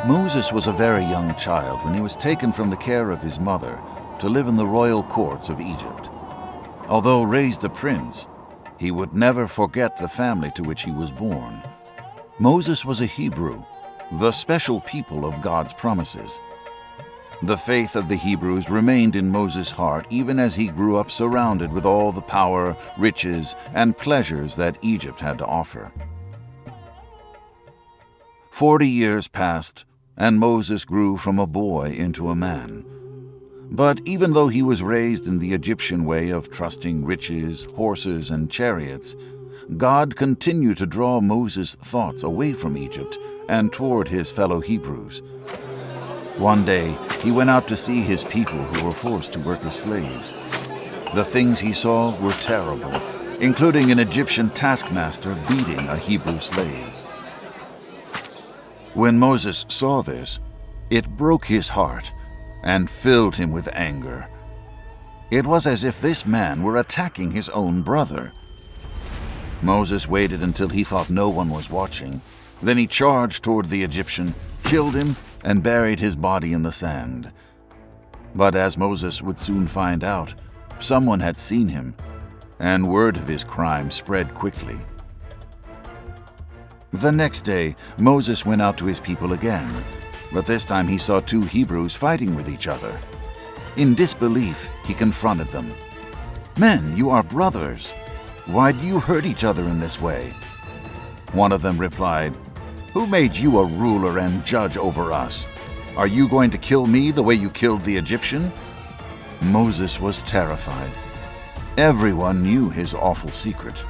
Moses was a very young child when he was taken from the care of his mother to live in the royal courts of Egypt. Although raised a prince, he would never forget the family to which he was born. Moses was a Hebrew, the special people of God's promises. The faith of the Hebrews remained in Moses' heart even as he grew up surrounded with all the power, riches, and pleasures that Egypt had to offer. 40 years passed, and Moses grew from a boy into a man. But even though he was raised in the Egyptian way of trusting riches, horses, and chariots, God continued to draw Moses' thoughts away from Egypt and toward his fellow Hebrews. One day, he went out to see his people who were forced to work as slaves. The things he saw were terrible, including an Egyptian taskmaster beating a Hebrew slave. When Moses saw this, it broke his heart and filled him with anger. It was as if this man were attacking his own brother. Moses waited until he thought no one was watching. Then he charged toward the Egyptian, killed him, and buried his body in the sand. But as Moses would soon find out, someone had seen him, and word of his crime spread quickly. The next day, Moses went out to his people again, but this time he saw two Hebrews fighting with each other. In disbelief, he confronted them. "Men, you are brothers. Why do you hurt each other in this way?" One of them replied, "Who made you a ruler and judge over us? Are you going to kill me the way you killed the Egyptian?" Moses was terrified. Everyone knew his awful secret.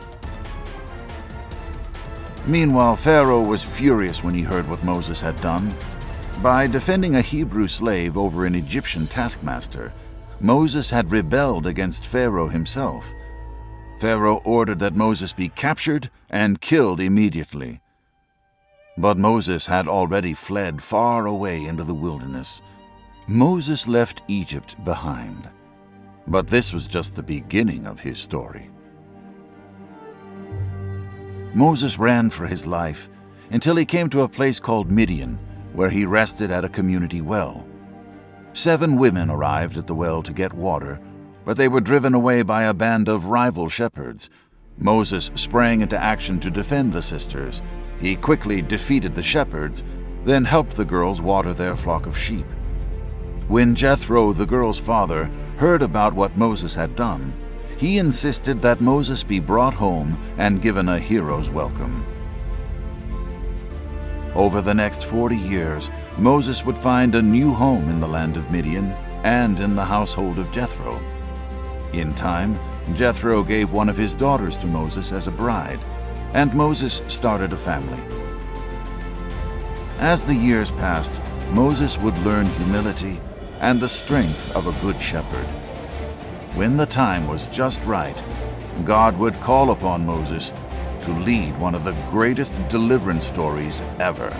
Meanwhile, Pharaoh was furious when he heard what Moses had done. By defending a Hebrew slave over an Egyptian taskmaster, Moses had rebelled against Pharaoh himself. Pharaoh ordered that Moses be captured and killed immediately. But Moses had already fled far away into the wilderness. Moses left Egypt behind. But this was just the beginning of his story. Moses ran for his life until he came to a place called Midian, where he rested at a community well. 7 women arrived at the well to get water, but they were driven away by a band of rival shepherds. Moses sprang into action to defend the sisters. He quickly defeated the shepherds, then helped the girls water their flock of sheep. When Jethro, the girls' father, heard about what Moses had done, he insisted that Moses be brought home and given a hero's welcome. Over the next 40 years, Moses would find a new home in the land of Midian and in the household of Jethro. In time, Jethro gave one of his daughters to Moses as a bride, and Moses started a family. As the years passed, Moses would learn humility and the strength of a good shepherd. When the time was just right, God would call upon Moses to lead one of the greatest deliverance stories ever.